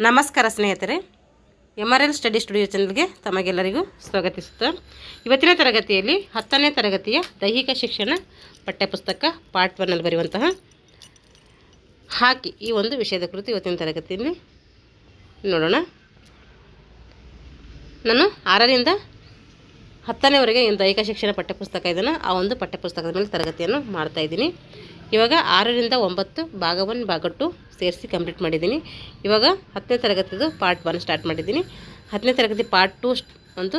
ನಮಸ್ಕಾರ ಸ್ನೇಹಿತರೆ, MRL study studio ಚಾನಲ್ಗೆ ತಮಗೆಲ್ಲರಿಗೂ ಸ್ವಾಗತಿಸುತ್ತಾ ಇವತ್ತಿನ ತರಗತಿಯಲ್ಲಿ 10ನೇ ತರಗತಿಯ ದೈಹಿಕ ಶಿಕ್ಷಣ ಪಠ್ಯಪುಸ್ತಕ ಪಾರ್ಟ್ 1 ನಲ್ಲಿ ಬರುವಂತಹ ಹಾಕಿ ಈ ಒಂದು ವಿಷಯದ ಕುರಿತು ಇವತ್ತಿನ ತರಗತಿಯಲ್ಲಿ ನೋಡೋಣ. ನಾನು 6ರಿಂದ 10ನೇವರೆಗೆ ಏನು ದೈಹಿಕ ಶಿಕ್ಷಣ ಪಠ್ಯಪುಸ್ತಕ ಇದನ್ನು ಆ ಒಂದು ಪಠ್ಯಪುಸ್ತಕದ ಮೇಲೆ ತರಗತಿಯನ್ನು ಮಾಡ್ತಾ ಇದ್ದೀನಿ. ಇವಾಗ 6ರಿಂದ 9 ಭಾಗ 1 ಭಾಗ 2 ಸೇರಿಸಿ ಕಂಪ್ಲೀಟ್ ಮಾಡಿದ್ದೀನಿ. ಇವಾಗ 10ನೇ ತರಗತಿದು ಪಾರ್ಟ್ 1 ಸ್ಟಾರ್ಟ್ ಮಾಡಿದ್ದೀನಿ. 10ನೇ ತರಗತಿ ಪಾರ್ಟ್ 2 ಒಂದು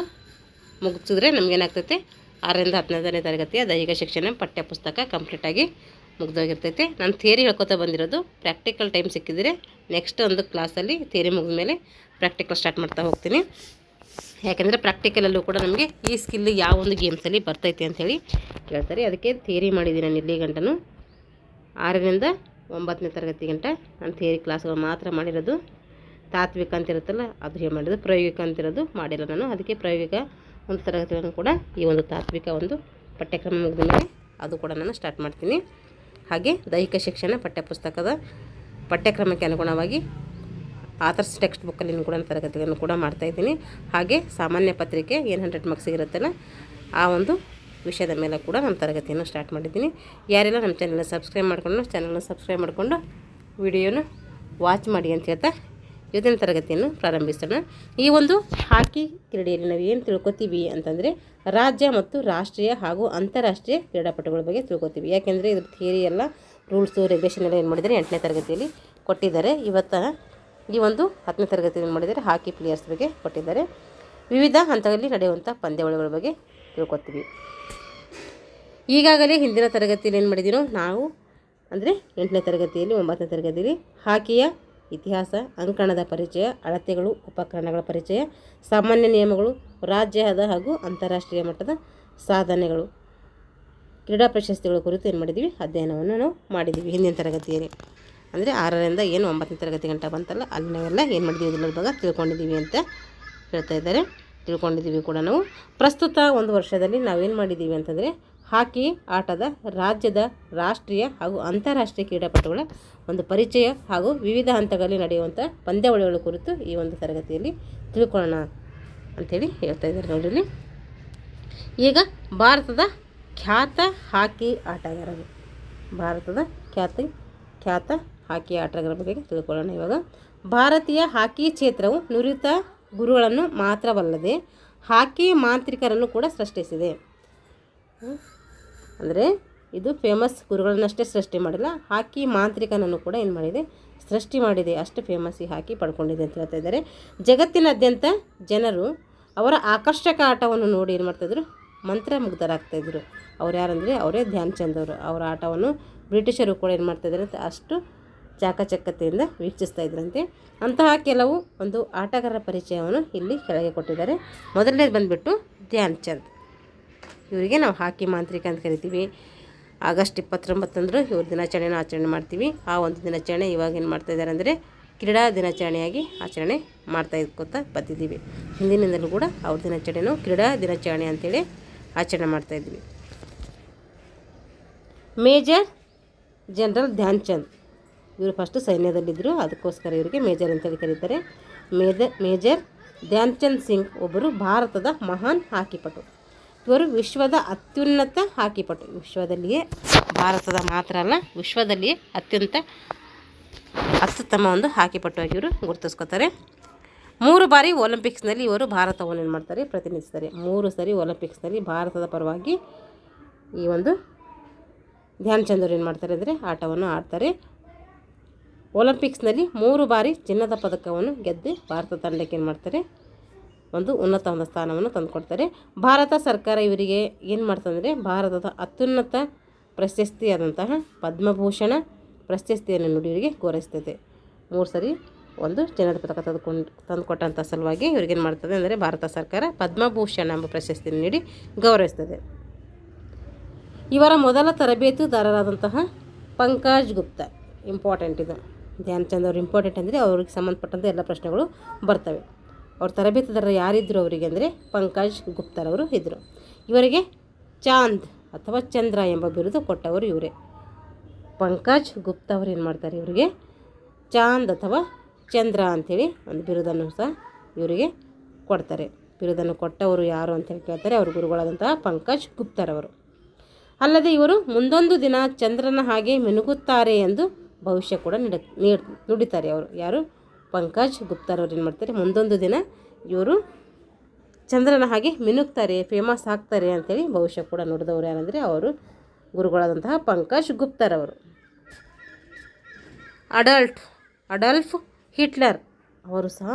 ಮುಗಿಸಿದ್ರೆ ನಮಗೇನಾಗ್ತೈತೆ 6ರಿಂದ 10ನೇ ತರಗತಿಯ ದೈಹಿಕ ಶಿಕ್ಷಣ ಪಠ್ಯಪುಸ್ತಕ ಕಂಪ್ಲೀಟಾಗಿ ಮುಗಿದೋಗಿರ್ತೈತೆ. ನಾನು ಥಿಯರಿ ಹೇಳ್ಕೊತಾ ಬಂದಿರೋದು. ಪ್ರಾಕ್ಟಿಕಲ್ ಟೈಮ್ ಸಿಕ್ಕಿದರೆ ನೆಕ್ಸ್ಟ್ ಒಂದು ಕ್ಲಾಸಲ್ಲಿ ಥಿಯರಿ ಮುಗಿದ ಮೇಲೆ ಪ್ರಾಕ್ಟಿಕಲ್ ಸ್ಟಾರ್ಟ್ ಮಾಡ್ತಾ ಹೋಗ್ತೀನಿ. ಯಾಕೆಂದರೆ ಪ್ರಾಕ್ಟಿಕಲಲ್ಲೂ ಕೂಡ ನಮಗೆ ಈ ಸ್ಕಿಲ್ ಯಾವ ಒಂದು ಗೇಮ್ಸಲ್ಲಿ ಬರ್ತೈತೆ ಅಂಥೇಳಿ ಹೇಳ್ತಾರೆ. ಅದಕ್ಕೆ ಥಿಯರಿ ಮಾಡಿದ್ದೀನಿ ನಾನು ಇಲ್ಲಿ ಗಂಟನು 6ರಿಂದ 9ನೇ ತರಗತಿ ಗಂಟ ನಾನು ಥಿಯರಿ ಕ್ಲಾಸ್ಗಳು ಮಾತ್ರ ಮಾಡಿರೋದು. ತಾತ್ವಿಕ ಅಂತಿರುತ್ತಲ್ಲ ಅದು ಹೇಗೆ ಮಾಡಿರೋದು, ಪ್ರಾಯೋಗಿಕ ಅಂತಿರೋದು ಮಾಡಿಲ್ಲ ನಾನು. ಅದಕ್ಕೆ ಪ್ರಾಯೋಗಿಕ ಒಂದು ತರಗತಿಗಳನ್ನು ಕೂಡ ಈ ಒಂದು ತಾತ್ವಿಕ ಒಂದು ಪಠ್ಯಕ್ರಮ ಮುಗಿದ ಮೇಲೆ ಅದು ಕೂಡ ನಾನು ಸ್ಟಾರ್ಟ್ ಮಾಡ್ತೀನಿ. ಹಾಗೆ ದೈಹಿಕ ಶಿಕ್ಷಣ ಪಠ್ಯಪುಸ್ತಕದ ಪಠ್ಯಕ್ರಮಕ್ಕೆ ಅನುಗುಣವಾಗಿ ಆಥರ್ಸ್ ಟೆಕ್ಸ್ಟ್ ಬುಕ್ಕಲ್ಲಿ ಕೂಡ ತರಗತಿಗಳನ್ನು ಕೂಡ ಮಾಡ್ತಾಯಿದ್ದೀನಿ. ಹಾಗೆ ಸಾಮಾನ್ಯ ಪತ್ರಿಕೆ ಏನು 100 ಮಾರ್ಕ್ಸ್ ಇರುತ್ತಲ್ಲ ಆ ಒಂದು ವಿಷಯದ ಮೇಲೆ ಕೂಡ ನಾನು ತರಗತಿಯನ್ನು ಸ್ಟಾರ್ಟ್ ಮಾಡಿದ್ದೀನಿ. ಯಾರೆಲ್ಲ ನಮ್ಮ ಚಾನಲ್ನ ಸಬ್ಸ್ಕ್ರೈಬ್ ಮಾಡಿಕೊಂಡು ವಿಡಿಯೋನ ವಾಚ್ ಮಾಡಿ ಅಂತ ಹೇಳ್ತಾ ಇವತ್ತಿನ ತರಗತಿಯನ್ನು ಪ್ರಾರಂಭಿಸೋಣ. ಈ ಒಂದು ಹಾಕಿ ಕ್ರೀಡೆಯಲ್ಲಿ ನಾವು ಏನು ತಿಳ್ಕೊತೀವಿ ಅಂತಂದರೆ ರಾಜ್ಯ ಮತ್ತು ರಾಷ್ಟ್ರೀಯ ಹಾಗೂ ಅಂತಾರಾಷ್ಟ್ರೀಯ ಕ್ರೀಡಾಪಟುಗಳ ಬಗ್ಗೆ ತಿಳ್ಕೊತೀವಿ. ಯಾಕೆಂದರೆ ಇದ್ರ ಥಿಯರಿ ಎಲ್ಲ ರೂಲ್ಸು ರೆಗ್ಯುಲೇಷನ್ ಎಲ್ಲ ಏನು ಮಾಡಿದ್ದಾರೆ 8ನೇ ತರಗತಿಯಲ್ಲಿ ಕೊಟ್ಟಿದ್ದಾರೆ. ಇವತ್ತು ಈ ಒಂದು 10ನೇ ತರಗತಿಯಲ್ಲಿ ಮಾಡಿದರೆ ಹಾಕಿ ಪ್ಲೇಯರ್ಸ್ ಬಗ್ಗೆ ಕೊಟ್ಟಿದ್ದಾರೆ. ವಿವಿಧ ಹಂತಗಳಲ್ಲಿ ನಡೆಯುವಂಥ ಪಂದ್ಯಾವಳಿಗಳ ಬಗ್ಗೆ ತಿಳ್ಕೊತೀವಿ. ಈಗಾಗಲೇ ಹಿಂದಿನ ತರಗತಿಯಲ್ಲಿ ಏನು ಮಾಡಿದ್ದೀನೋ ನಾವು ಅಂದರೆ 8ನೇ ತರಗತಿಯಲ್ಲಿ 9ನೇ ತರಗತಿಯಲ್ಲಿ ಹಾಕಿಯ ಇತಿಹಾಸ, ಅಂಕಣದ ಪರಿಚಯ, ಅಳತೆಗಳು, ಉಪಕರಣಗಳ ಪರಿಚಯ, ಸಾಮಾನ್ಯ ನಿಯಮಗಳು, ರಾಜ್ಯದ ಹಾಗೂ ಅಂತಾರಾಷ್ಟ್ರೀಯ ಮಟ್ಟದ ಸಾಧನೆಗಳು, ಕ್ರೀಡಾ ಪ್ರಶಸ್ತಿಗಳ ಕುರಿತು ಏನು ಮಾಡಿದ್ದೀವಿ ಅಧ್ಯಯನವನ್ನು ನಾವು ಮಾಡಿದ್ದೀವಿ ಹಿಂದಿನ ತರಗತಿಯಲ್ಲಿ. ಅಂದರೆ 6ರಿಂದ ಏನು 9ನೇ ತರಗತಿ ಗಂಟ ಬಂತಲ್ಲ ಅಲ್ಲಿ ನಾವೆಲ್ಲ ಏನು ಮಾಡಿದ್ದೀವಿ ಇದರ ಬಗ್ಗೆ ತಿಳ್ಕೊಂಡಿದ್ದೀವಿ ಅಂತ ಹೇಳ್ತಾ ಇದ್ದಾರೆ. ತಿಳ್ಕೊಂಡಿದ್ದೀವಿ ಕೂಡ ನಾವು. ಪ್ರಸ್ತುತ ಒಂದು ವರ್ಷದಲ್ಲಿ ನಾವೇನು ಮಾಡಿದ್ದೀವಿ ಅಂತಂದರೆ ಹಾಕಿ ಆಟದ ರಾಜ್ಯದ, ರಾಷ್ಟ್ರೀಯ ಹಾಗೂ ಅಂತಾರಾಷ್ಟ್ರೀಯ ಕ್ರೀಡಾಪಟುಗಳ ಒಂದು ಪರಿಚಯ ಹಾಗೂ ವಿವಿಧ ಹಂತಗಳಲ್ಲಿ ನಡೆಯುವಂಥ ಪಂದ್ಯಾವಳಿಗಳ ಕುರಿತು ಈ ಒಂದು ತರಗತಿಯಲ್ಲಿ ತಿಳ್ಕೊಳ್ಳೋಣ ಅಂಥೇಳಿ ಹೇಳ್ತಾ ಇದ್ದಾರೆ. ನೋಡಿರಿ, ಈಗ ಭಾರತದ ಖ್ಯಾತ ಹಾಕಿ ಆಟಗಾರರು, ಭಾರತದ ಖ್ಯಾತ ಹಾಕಿ ಆಟಗಾರರ ಬಗ್ಗೆ ತಿಳ್ಕೊಳ್ಳೋಣ. ಇವಾಗ ಭಾರತೀಯ ಹಾಕಿ ಕ್ಷೇತ್ರವು ನುರಿತ ಗುರುಗಳನ್ನು ಮಾತ್ರವಲ್ಲದೆ ಹಾಕಿ ಮಾಂತ್ರಿಕರನ್ನು ಕೂಡ ಸೃಷ್ಟಿಸಿದೆ. ಅಂದರೆ ಇದು ಫೇಮಸ್ ಗುರುಗಳನ್ನಷ್ಟೇ ಸೃಷ್ಟಿ ಮಾಡಿಲ್ಲ, ಹಾಕಿ ಮಾಂತ್ರಿಕನನ್ನು ಕೂಡ ಏನು ಮಾಡಿದೆ ಸೃಷ್ಟಿ ಮಾಡಿದೆ. ಅಷ್ಟು ಫೇಮಸ್ ಈ ಹಾಕಿ ಪಡ್ಕೊಂಡಿದೆ ಅಂತ ಹೇಳ್ತಾ ಇದ್ದಾರೆ. ಜಗತ್ತಿನಾದ್ಯಂತ ಜನರು ಅವರ ಆಕರ್ಷಕ ಆಟವನ್ನು ನೋಡಿ ಏನು ಮಾಡ್ತಾಯಿದ್ರು ಮಂತ್ರಮುಗ್ಧರಾಗ್ತಾಯಿದ್ರು. ಅವ್ರು ಯಾರಂದರೆ ಅವರೇ ಧ್ಯಾನ್ ಚಂದ್ ಅವರು. ಅವರ ಆಟವನ್ನು ಬ್ರಿಟಿಷರು ಕೂಡ ಏನು ಮಾಡ್ತಾಯಿದ್ದಾರೆ ಅಂತ ಅಷ್ಟು ಚಾಕಚಕ್ಯತೆಯಿಂದ ವೀಕ್ಷಿಸ್ತಾ ಇದ್ರಂತೆ. ಅಂತಹ ಕೆಲವು ಒಂದು ಆಟಗಾರರ ಪರಿಚಯವನ್ನು ಇಲ್ಲಿ ಕೆಳಗೆ ಕೊಟ್ಟಿದ್ದಾರೆ. ಮೊದಲನೇದು ಬಂದುಬಿಟ್ಟು ಧ್ಯಾನ್ ಚಂದ್. ಇವರಿಗೆ ನಾವು ಹಾಕಿ ಮಾಂತ್ರಿಕ ಅಂತ ಕರಿತೀವಿ. ಆಗಸ್ಟ್ 29 ಅಂದ್ರೆ ಇವ್ರ ದಿನಾಚರಣೆನ ಆಚರಣೆ ಮಾಡ್ತೀವಿ. ಆ ಒಂದು ದಿನಾಚರಣೆ ಇವಾಗ ಏನು ಮಾಡ್ತಾಯಿದ್ದಾರೆ ಅಂದರೆ ಕ್ರೀಡಾ ದಿನಾಚರಣೆಯಾಗಿ ಆಚರಣೆ ಮಾಡ್ತಾ ಬಂದಿದ್ದೀವಿ. ಹಿಂದಿನಿಂದಲೂ ಕೂಡ ಅವ್ರ ದಿನಾಚರಣೆನೂ ಕ್ರೀಡಾ ದಿನಾಚರಣೆ ಅಂತೇಳಿ ಆಚರಣೆ ಮಾಡ್ತಾಯಿದ್ವಿ. ಮೇಜರ್ ಜನರಲ್ ಧ್ಯಾನ್ ಚಂದ್ ಇವರು ಫಸ್ಟು ಸೈನ್ಯದಲ್ಲಿದ್ದರು, ಅದಕ್ಕೋಸ್ಕರ ಇವರಿಗೆ ಮೇಜರ್ ಅಂತೇಳಿ ಕರೀತಾರೆ. ಮೇಜರ್ ಧ್ಯಾನ್ ಚಂದ್ ಸಿಂಗ್ ಒಬ್ಬರು ಭಾರತದ ಮಹಾನ್ ಹಾಕಿಪಟು. ಇವರು ವಿಶ್ವದ ಅತ್ಯುನ್ನತ ಹಾಕಿಪಟು. ವಿಶ್ವದಲ್ಲಿಯೇ, ಭಾರತದ ಮಾತ್ರ ಅಲ್ಲ ವಿಶ್ವದಲ್ಲಿಯೇ ಅತ್ಯುತ್ತಮ ಒಂದು ಹಾಕಿಪಟುವಾಗಿ ಇವರು ಗುರುತಿಸ್ಕೋತಾರೆ. 3 ಬಾರಿ ಒಲಿಂಪಿಕ್ಸ್ನಲ್ಲಿ ಇವರು ಭಾರತವನ್ನು ಏನು ಮಾಡ್ತಾರೆ ಪ್ರತಿನಿಧಿಸ್ತಾರೆ. 3 ಸರಿ ಒಲಿಂಪಿಕ್ಸ್ನಲ್ಲಿ ಭಾರತದ ಪರವಾಗಿ ಈ ಒಂದು ಧ್ಯಾನ್ ಚಂದ್ ಅವರು ಏನು ಮಾಡ್ತಾರೆ ಅಂದರೆ ಆಟವನ್ನು ಆಡ್ತಾರೆ. ಒಲಿಂಪಿಕ್ಸ್ನಲ್ಲಿ 3 ಬಾರಿ ಚಿನ್ನದ ಪದಕವನ್ನು ಗೆದ್ದು ಭಾರತ ತಂಡಕ್ಕೆ ಏನು ಮಾಡ್ತಾರೆ ಒಂದು ಉನ್ನತ ಒಂದು ಸ್ಥಾನವನ್ನು ತಂದುಕೊಡ್ತಾರೆ. ಭಾರತ ಸರ್ಕಾರ ಇವರಿಗೆ ಏನು ಮಾಡ್ತಂದರೆ ಭಾರತದ ಅತ್ಯುನ್ನತ ಪ್ರಶಸ್ತಿಯಾದಂತಹ ಪದ್ಮಭೂಷಣ ಪ್ರಶಸ್ತಿಯನ್ನು ನುಡಿ ಇವರಿಗೆ ಗೌರವಿಸ್ತದೆ. 3 ಸರಿ ಒಂದು ಚಿನ್ನದ ಪದಕ ತಂದುಕೊಟ್ಟಂಥ ಸಲುವಾಗಿ ಇವ್ರಿಗೇನು ಮಾಡ್ತದೆ ಅಂದರೆ ಭಾರತ ಸರ್ಕಾರ ಪದ್ಮಭೂಷಣ ಎಂಬ ಪ್ರಶಸ್ತಿಯನ್ನು ನೀಡಿ ಗೌರವಿಸ್ತದೆ. ಇವರ ಮೊದಲ ತರಬೇತುದಾರರಾದಂತಹ ಪಂಕಜ್ ಗುಪ್ತಾ ಇಂಪಾರ್ಟೆಂಟ್. ಇದು ಧ್ಯಾನ್ ಚಂದ್ ಅವರು ಇಂಪಾರ್ಟೆಂಟ್ ಅಂದರೆ ಅವ್ರಿಗೆ ಸಂಬಂಧಪಟ್ಟಂಥ ಎಲ್ಲ ಪ್ರಶ್ನೆಗಳು ಬರ್ತವೆ. ಅವ್ರ ತರಬೇತುದಾರರು ಯಾರಿದ್ದರು ಅವರಿಗೆ ಅಂದರೆ ಪಂಕಜ್ ಗುಪ್ತರವರು ಇದ್ದರು. ಇವರಿಗೆ ಚಾಂದ್ ಅಥವಾ ಚಂದ್ರ ಎಂಬ ಬಿರುದು ಕೊಟ್ಟವರು ಇವರೇ. ಪಂಕಜ್ ಗುಪ್ತಾ ಅವರು ಏನು ಮಾಡ್ತಾರೆ ಇವರಿಗೆ ಚಾಂದ್ ಅಥವಾ ಚಂದ್ರ ಅಂಥೇಳಿ ಒಂದು ಬಿರುದನ್ನು ಸಹ ಇವರಿಗೆ ಕೊಡ್ತಾರೆ. ಬಿರುದನ್ನು ಕೊಟ್ಟವರು ಯಾರು ಅಂತೇಳಿ ಕೇಳ್ತಾರೆ. ಅವರು ಗುರುಗಳಾದಂತಹ ಪಂಕಜ್ ಗುಪ್ತರವರು. ಅಲ್ಲದೆ ಇವರು ಮುಂದೊಂದು ದಿನ ಚಂದ್ರನ ಹಾಗೆ ಮಿನುಗುತ್ತಾರೆ ಎಂದು ಭವಿಷ್ಯ ಕೂಡ ನುಡಿತಾರೆ. ಅವರು ಯಾರು? ಪಂಕಜ್ ಗುಪ್ತರವ್ರು ಏನು ಮಾಡ್ತಾರೆ, ಮುಂದೊಂದು ದಿನ ಇವರು ಚಂದ್ರನ ಹಾಗೆ ಮಿನುಗ್ತಾರೆ, ಫೇಮಸ್ ಆಗ್ತಾರೆ ಅಂಥೇಳಿ ಭವಿಷ್ಯ ಕೂಡ ನುಡಿದವರು ಯಾರಂದರೆ ಅವರು ಗುರುಗಳಾದಂತಹ ಪಂಕಜ್ ಗುಪ್ತರವರು. ಅಡಲ್ಫ್ ಹಿಟ್ಲರ್ ಅವರು ಸಹ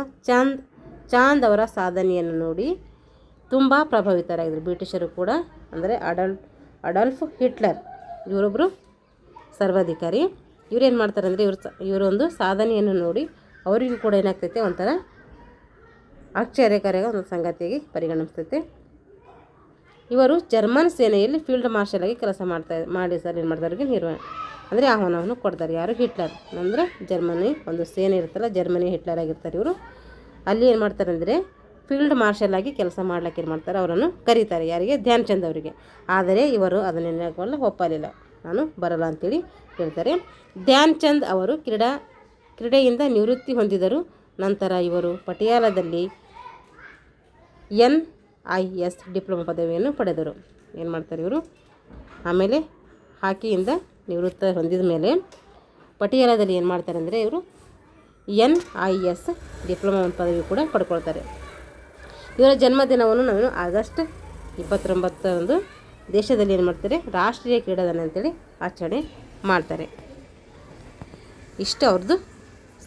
ಚಾಂದ್ ಅವರ ಸಾಧನೆಯನ್ನು ನೋಡಿ ತುಂಬ ಪ್ರಭಾವಿತರಾಗಿದ್ದರು. ಬ್ರಿಟಿಷರು ಕೂಡ ಅಂದರೆ ಅಡಲ್ಫ್ ಹಿಟ್ಲರ್ ಇವರೊಬ್ಬರು ಸರ್ವಾಧಿಕಾರಿ. ಇವರೇನು ಮಾಡ್ತಾರೆ ಅಂದರೆ ಇವರೊಂದು ಸಾಧನೆಯನ್ನು ನೋಡಿ ಅವರಿಗೂ ಕೂಡ ಏನಾಗ್ತೈತೆ, ಒಂಥರ ಆಶ್ಚರ್ಯಕಾರಿಯಾದ ಒಂದು ಸಂಗತಿಯಾಗಿ ಪರಿಗಣಿಸ್ತೈತೆ. ಇವರು ಜರ್ಮನ್ ಸೇನೆಯಲ್ಲಿ ಫೀಲ್ಡ್ ಮಾರ್ಷಲ್ ಆಗಿ ಕೆಲಸ ಮಾಡಿ ಸರ್ ಏನು ಮಾಡ್ತಾರೆ, ಅವ್ರಿಗೆ ಅಂದರೆ ಆಹ್ವಾನವನ್ನು ಕೊಡ್ತಾರೆ. ಯಾರು? ಹಿಟ್ಲರ್. ಅಂದರೆ ಜರ್ಮನಿ ಒಂದು ಸೇನೆ ಇರುತ್ತಲ್ಲ, ಜರ್ಮನಿ ಹಿಟ್ಲರ್ ಆಗಿರ್ತಾರೆ ಇವರು. ಅಲ್ಲಿ ಏನು ಮಾಡ್ತಾರೆ ಅಂದರೆ ಫೀಲ್ಡ್ ಮಾರ್ಷಲ್ ಆಗಿ ಕೆಲಸ ಮಾಡ್ಲಿಕ್ಕೆ ಏನು ಮಾಡ್ತಾರೆ, ಅವರನ್ನು ಕರೀತಾರೆ. ಯಾರಿಗೆ? ಧ್ಯಾನ್ ಚಂದ್ ಅವರಿಗೆ. ಆದರೆ ಇವರು ಅದನ್ನೇನಾಗಲ್ಲ, ಒಪ್ಪಲಿಲ್ಲ, ನಾನು ಬರಲ್ಲ ಅಂತೇಳಿ ಹೇಳ್ತಾರೆ. ಧ್ಯಾನ್ ಚಂದ್ ಅವರು ಕ್ರೀಡೆಯಿಂದ ನಿವೃತ್ತಿ ಹೊಂದಿದರು. ನಂತರ ಇವರು ಪಟಿಯಾಲದಲ್ಲಿ NIS ಡಿಪ್ಲೊಮಾ ಪದವಿಯನ್ನು ಪಡೆದರು. ಏನು ಮಾಡ್ತಾರೆ ಇವರು? ಆಮೇಲೆ ಹಾಕಿಯಿಂದ ನಿವೃತ್ತ ಹೊಂದಿದ ಮೇಲೆ ಪಟಿಯಾಲದಲ್ಲಿ ಏನು ಮಾಡ್ತಾರೆ ಅಂದರೆ ಇವರು NIS ಡಿಪ್ಲೊಮಾ ಪದವಿ ಕೂಡ ಪಡ್ಕೊಳ್ತಾರೆ. ಇವರ ಜನ್ಮದಿನವನ್ನು ನಾವು ಆಗಸ್ಟ್ 29 ದೇಶದಲ್ಲಿ ಏನು ಮಾಡ್ತಾರೆ, ರಾಷ್ಟ್ರೀಯ ಕ್ರೀಡಾ ದಿನ ಅಂತೇಳಿ ಆಚರಣೆ ಮಾಡ್ತಾರೆ. ಇಷ್ಟು ಅವ್ರದ್ದು